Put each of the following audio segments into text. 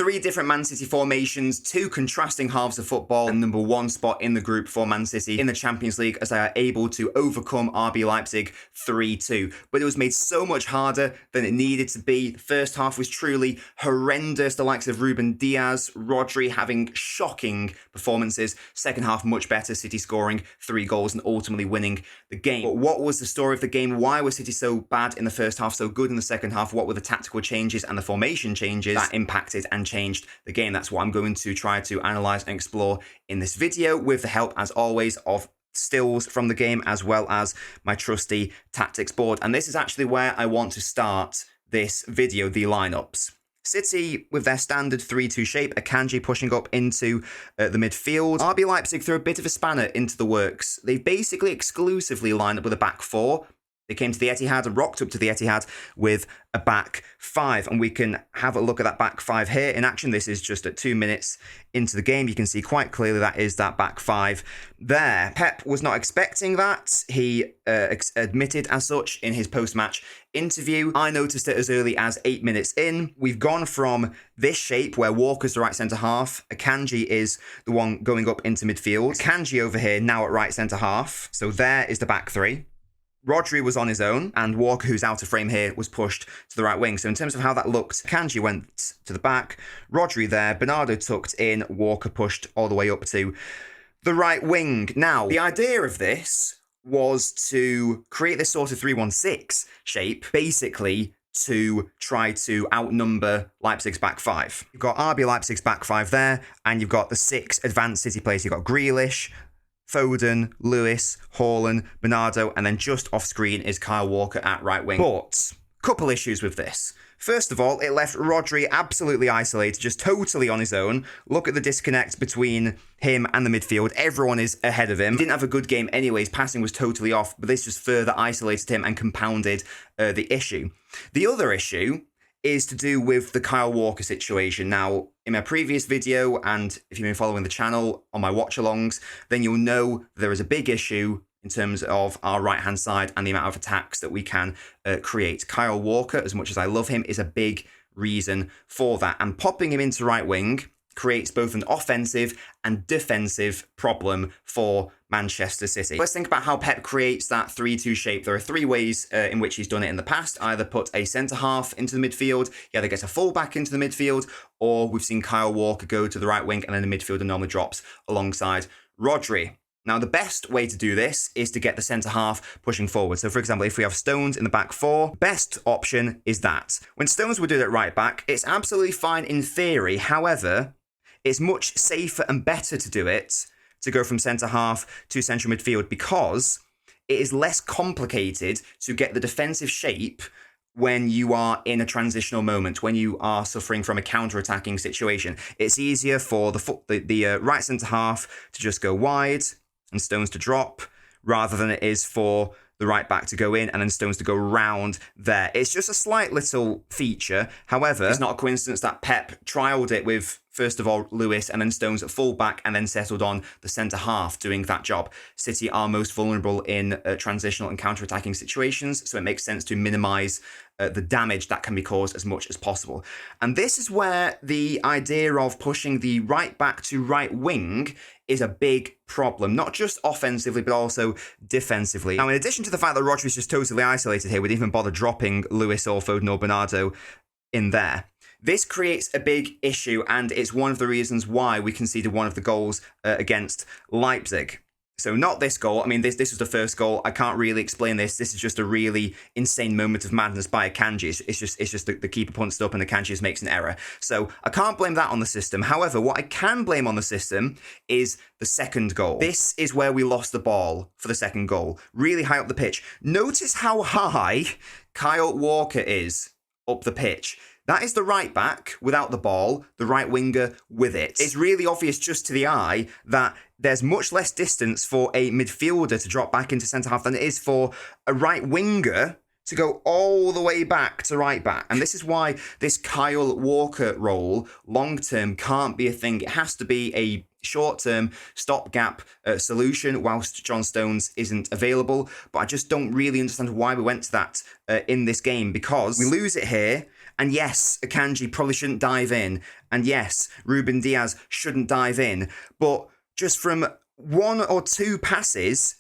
three different Man City formations, two contrasting halves of football, and number one spot in the group for Man City in the Champions League as they are able to overcome RB Leipzig 3-2. But it was made so much harder than it needed to be. The first half was truly horrendous. The likes of Ruben Diaz, Rodri having shocking performances. Second half much better, City scoring 3 goals and ultimately winning the game. But what was the story of the game? Why was City so bad in the first half, so good in the second half? What were the tactical changes and the formation changes that impacted and changed the game? That's what I'm going to try to analyse and explore in this video with the help, as always, of stills from the game as well as my trusty tactics board. And this is actually where I want to start this video, the lineups. City with their standard 3-2 shape, Akanji pushing up into the midfield. RB Leipzig threw a bit of a spanner into the works. They basically exclusively lined up with a back 4. They came to the Etihad and rocked up to the Etihad with a back 5. And we can have a look at that back 5 here in action. This is just at 2 minutes into the game. You can see quite clearly that is that back 5 there. Pep was not expecting that. He admitted as such in his post-match interview. I noticed it as early as 8 minutes in. We've gone from this shape where Walker's the right centre-half. Akanji is the one going up into midfield. Akanji over here now at right centre-half. So there is the back 3. Rodri was on his own, and Walker, who's out of frame here, was pushed to the right wing. So in terms of how that looked, Akanji went to the back, Rodri there, Bernardo tucked in, Walker pushed all the way up to the right wing. Now, the idea of this was to create this sort of 3-1-6 shape, basically to try to outnumber Leipzig's back 5. You've got RB Leipzig's back 5 there, and you've got the 6 advanced City players. You've got Grealish, Foden, Lewis, Haaland, Bernardo, and then just off screen is Kyle Walker at right wing. But couple issues with this. First of all, it left Rodri absolutely isolated, just totally on his own. Look at the disconnect between him and the midfield. Everyone is ahead of him. He didn't have a good game anyways. Passing was totally off, but this just further isolated him and compounded the issue. The other issue is to do with the Kyle Walker situation. Now, in my previous video, and if you've been following the channel on my watch-alongs, then you'll know there is a big issue in terms of our right-hand side and the amount of attacks that we can create. Kyle Walker, as much as I love him, is a big reason for that. And popping him into right wing creates both an offensive and defensive problem for Manchester City. Let's think about how Pep creates that 3-2 shape. There are 3 ways in which he's done it in the past. Either put a centre-half into the midfield, he either gets a full-back into the midfield, or we've seen Kyle Walker go to the right wing and then the midfielder normally drops alongside Rodri. Now, the best way to do this is to get the centre-half pushing forward. So, for example, if we have Stones in the back 4, best option is that. When Stones would do it at right back, it's absolutely fine in theory. However, it's much safer and better to do it to go from centre-half to central midfield because it is less complicated to get the defensive shape when you are in a transitional moment, when you are suffering from a counter-attacking situation. It's easier for the right centre-half to just go wide and Stones to drop, rather than it is for the right back to go in and then Stones to go round there. It's just a slight little feature. However, it's not a coincidence that Pep trialled it with, first of all, Lewis and then Stones at full-back and then settled on the centre-half doing that job. City are most vulnerable in transitional and counter-attacking situations, so it makes sense to minimise the damage that can be caused as much as possible. And this is where the idea of pushing the right back to right wing is a big problem, not just offensively, but also defensively. Now, in addition to the fact that Rodri is just totally isolated here, we didn't even bother dropping Lewis or Foden or Bernardo in there. This creates a big issue, and it's one of the reasons why we conceded one of the goals against Leipzig. So not this goal. I mean, this was the first goal. I can't really explain this. This is just a really insane moment of madness by Akanji. It's just the keeper punched up and Akanji just makes an error. So I can't blame that on the system. However, what I can blame on the system is the second goal. This is where we lost the ball for the second goal. Really high up the pitch. Notice how high Kyle Walker is up the pitch. That is the right back without the ball, the right winger with it. It's really obvious just to the eye that there's much less distance for a midfielder to drop back into centre-half than it is for a right winger to go all the way back to right back. And this is why this Kyle Walker role long-term can't be a thing. It has to be a short-term stopgap solution whilst John Stones isn't available. But I just don't really understand why we went to that in this game, because we lose it here And yes, Akanji probably shouldn't dive in. And yes, Ruben Diaz shouldn't dive in. But just from 1 or 2 passes,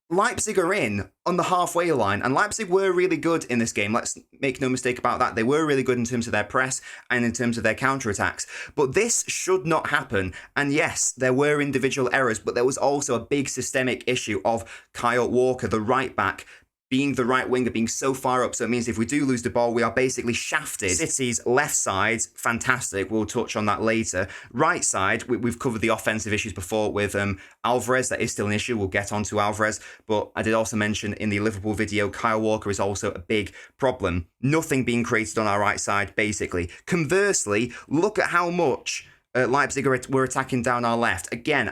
Leipzig are in on the halfway line, and Leipzig were really good in this game. Let's make no mistake about that. They were really good in terms of their press and in terms of their counterattacks. But this should not happen. And yes, there were individual errors, but there was also a big systemic issue of Kyle Walker, the right back, being the right winger, being so far up. So it means if we do lose the ball, we are basically shafted. City's left side, fantastic. We'll touch on that later. Right side, we've covered the offensive issues before with Alvarez. That is still an issue. We'll get on to Alvarez. But I did also mention in the Liverpool video, Kyle Walker is also a big problem. Nothing being created on our right side, basically. Conversely, look at how much Leipzig were attacking down our left. Again,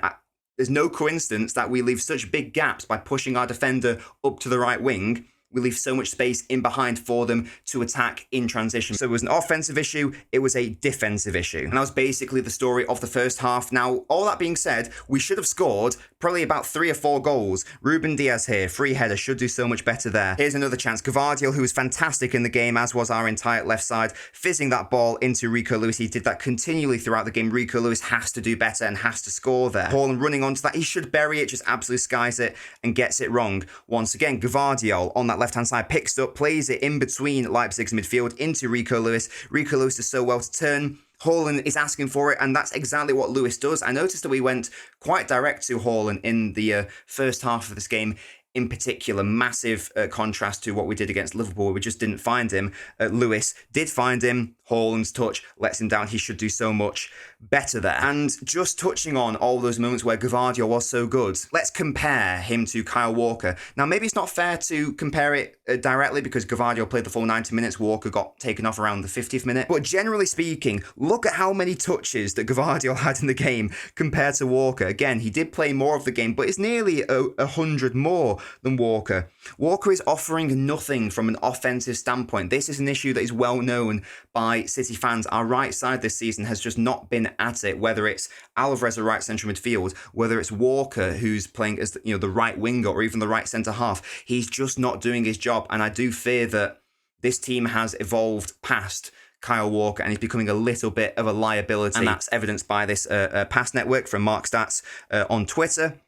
there's no coincidence that we leave such big gaps by pushing our defender up to the right wing. We leave so much space in behind for them to attack in transition. So it was an offensive issue, it was a defensive issue. And that was basically the story of the first half. Now, all that being said, we should have scored probably about 3 or 4 goals. Ruben Diaz here, free header, should do so much better there. Here's another chance. Gvardiol, who was fantastic in the game, as was our entire left side, fizzing that ball into Rico Lewis. He did that continually throughout the game. Rico Lewis has to do better and has to score there. Haaland running onto that. He should bury it, just absolutely skies it and gets it wrong. Once again, Gvardiol on that left-hand side picks it up, plays it in between Leipzig's midfield into Rico Lewis. Rico Lewis is so well to turn. Haaland is asking for it, and that's exactly what Lewis does. I noticed that we went quite direct to Haaland in the first half of this game. In particular, massive contrast to what we did against Liverpool. We just didn't find him. Lewis did find him. Haaland's touch lets him down. He should do so much better there. And just touching on all those moments where Gvardiol was so good, let's compare him to Kyle Walker. Now, maybe it's not fair to compare it directly because Gvardiol played the full 90 minutes. Walker got taken off around the 50th minute. But generally speaking, look at how many touches that Gvardiol had in the game compared to Walker. Again, he did play more of the game, but it's nearly 100 more than Walker. Walker is offering nothing from an offensive standpoint. This is an issue that is well known by City fans. Our right side this season has just not been at it, whether it's Alvarez or right central midfield, whether it's Walker who's playing as the right winger or even the right centre half. He's just not doing his job, and I do fear that this team has evolved past Kyle Walker and he's becoming a little bit of a liability, and that's evidenced by this pass network from Mark Stats on Twitter.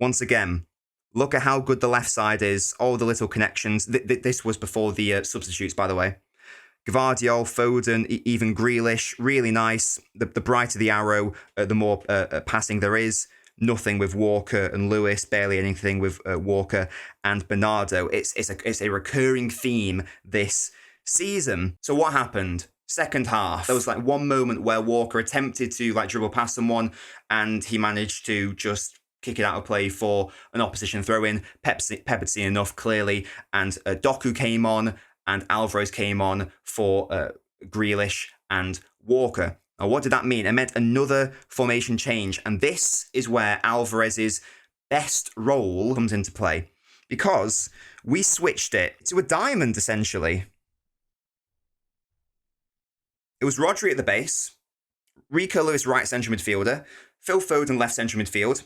Once again, look at how good the left side is, all the little connections. This was before the substitutes, by the way. Gvardiol, Foden, even Grealish, really nice. The brighter the arrow, the more passing there is. Nothing with Walker and Lewis, barely anything with Walker and Bernardo. It's a recurring theme this season. So what happened? Second half, there was like one moment where Walker attempted to dribble past someone and he managed to just kick it out of play for an opposition throw-in. Pep had seen enough, clearly, and Doku came on and Alvarez came on for Grealish and Walker. Now, what did that mean? It meant another formation change, and this is where Alvarez's best role comes into play, because we switched it to a diamond, essentially. It was Rodri at the base, Rico Lewis right central midfielder, Phil Foden left central midfield,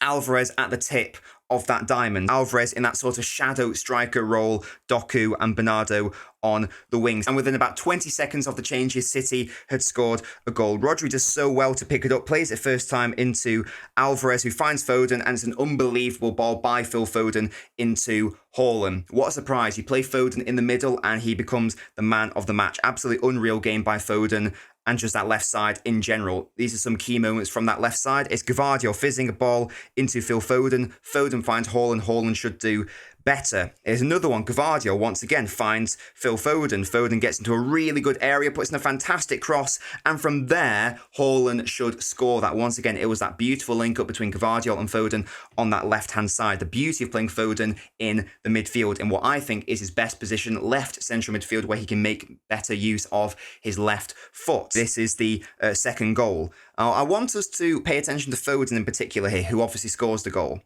Alvarez at the tip of that diamond. Alvarez in that sort of shadow striker role, Doku and Bernardo on the wings. And within about 20 seconds of the changes, City had scored a goal. Rodri does so well to pick it up, plays it first time into Alvarez, who finds Foden, and it's an unbelievable ball by Phil Foden into Haaland. What a surprise. You play Foden in the middle and he becomes the man of the match. Absolutely unreal game by Foden. And just that left side in general. These are some key moments from that left side. It's Gvardiol fizzing a ball into Phil Foden. Foden finds Haaland. Haaland should do better. Here's another one. Gvardiol once again finds Phil Foden. Foden gets into a really good area, puts in a fantastic cross, and from there, Haaland should score that. Once again, it was that beautiful link up between Gvardiol and Foden on that left-hand side. The beauty of playing Foden in the midfield in what I think is his best position, left central midfield, where he can make better use of his left foot. This is the second goal. I want us to pay attention to Foden in particular here, who obviously scores the goal.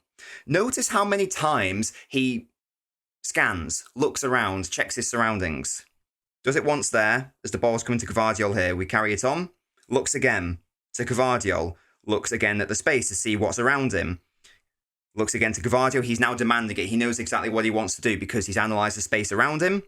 Notice how many times he scans, looks around, checks his surroundings. Does it once there, as the ball's coming to Gvardiol here. We carry it on, looks again to Gvardiol, looks again at the space to see what's around him. Looks again to Gvardiol, he's now demanding it. He knows exactly what he wants to do because he's analysed the space around him.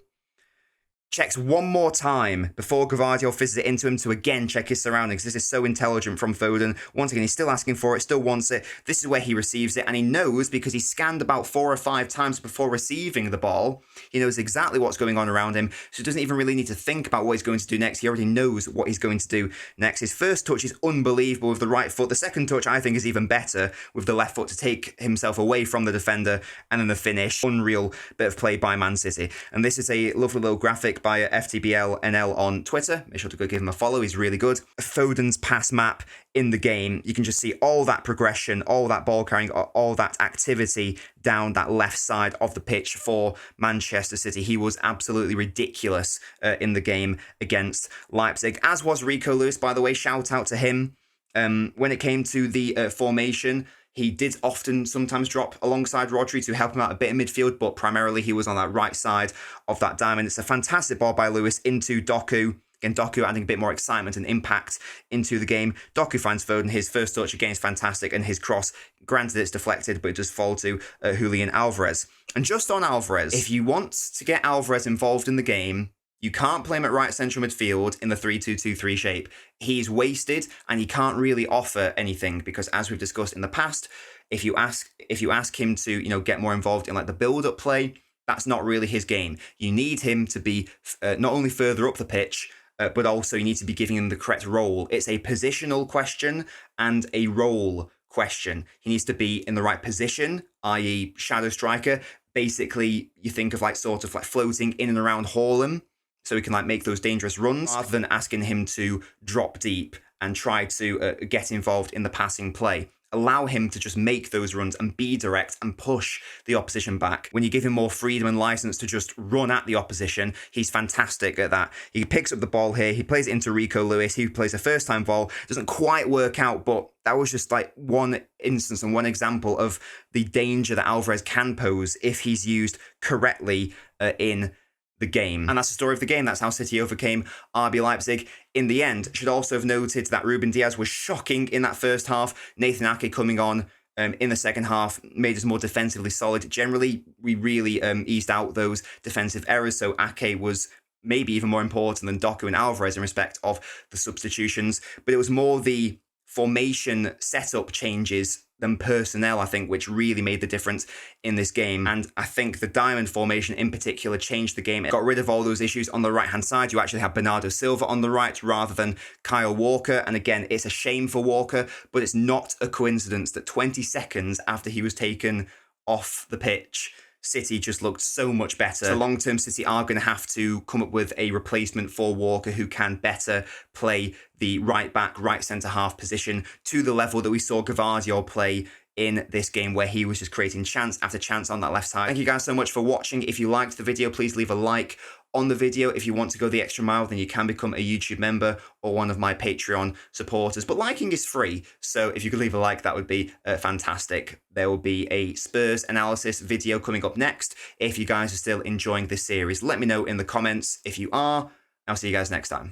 checks one more time before Gvardiol fizzes it into him to again check his surroundings. This is so intelligent from Foden. Once again, he's still asking for it, still wants it. This is where he receives it, and he knows, because he scanned about 4 or 5 times before receiving the ball, he knows exactly what's going on around him, so he doesn't even really need to think about what he's going to do next. He already knows what he's going to do next. His first touch is unbelievable with the right foot. The second touch, I think, is even better with the left foot to take himself away from the defender, and then the finish. Unreal bit of play by Man City. And this is a lovely little graphic by FTBLNL on Twitter. Make sure to go give him a follow. He's really good. Foden's pass map in the game, you can just see all that progression, all that ball carrying, all that activity down that left side of the pitch for Manchester City. He was absolutely ridiculous in the game against Leipzig, as was Rico Lewis, by the way. Shout out to him. When it came to the formation, he did sometimes drop alongside Rodri to help him out a bit in midfield, but primarily he was on that right side of that diamond. It's a fantastic ball by Lewis into Doku. Again, Doku adding a bit more excitement and impact into the game. Doku finds Foden. His first touch again is fantastic, and his cross, granted it's deflected, but it does fall to Julian Alvarez. And just on Alvarez, if you want to get Alvarez involved in the game, you can't play him at right central midfield in the 3-2-2-3 shape. He's wasted, and he can't really offer anything, because as we've discussed in the past, if you ask him to, get more involved in like the build-up play, that's not really his game. You need him to be not only further up the pitch, but also you need to be giving him the correct role. It's a positional question and a role question. He needs to be in the right position, i.e. shadow striker. Basically, you think of sort of floating in and around Haaland, so he can make those dangerous runs, rather than asking him to drop deep and try to get involved in the passing play. Allow him to just make those runs and be direct and push the opposition back. When you give him more freedom and license to just run at the opposition, he's fantastic at that. He picks up the ball here, he plays it into Rico Lewis, he plays a first-time ball, doesn't quite work out, but that was just one instance and one example of the danger that Alvarez can pose if he's used correctly in the game. And that's the story of the game. That's how City overcame RB Leipzig in the end. Should also have noted that Ruben Diaz was shocking in that first half. Nathan Ake coming on in the second half made us more defensively solid. Generally, we really eased out those defensive errors, so Ake was maybe even more important than Doku and Alvarez in respect of the substitutions, but it was more the formation setup changes than personnel, I think, which really made the difference in this game. And I think the diamond formation in particular changed the game. It got rid of all those issues on the right-hand side. You actually have Bernardo Silva on the right rather than Kyle Walker. And again, it's a shame for Walker, but it's not a coincidence that 20 seconds after he was taken off the pitch, City just looked so much better. So long-term, City are going to have to come up with a replacement for Walker who can better play the right-back, right centre-half position to the level that we saw Gvardiol play in this game, where he was just creating chance after chance on that left side. Thank you guys so much for watching. If you liked the video, please leave a like on the video. If you want to go the extra mile, then you can become a YouTube member or one of my Patreon supporters. But liking is free, so if you could leave a like, that would be fantastic. There will be a Spurs analysis video coming up next. If you guys are still enjoying this series, let me know in the comments if you are. I'll see you guys next time.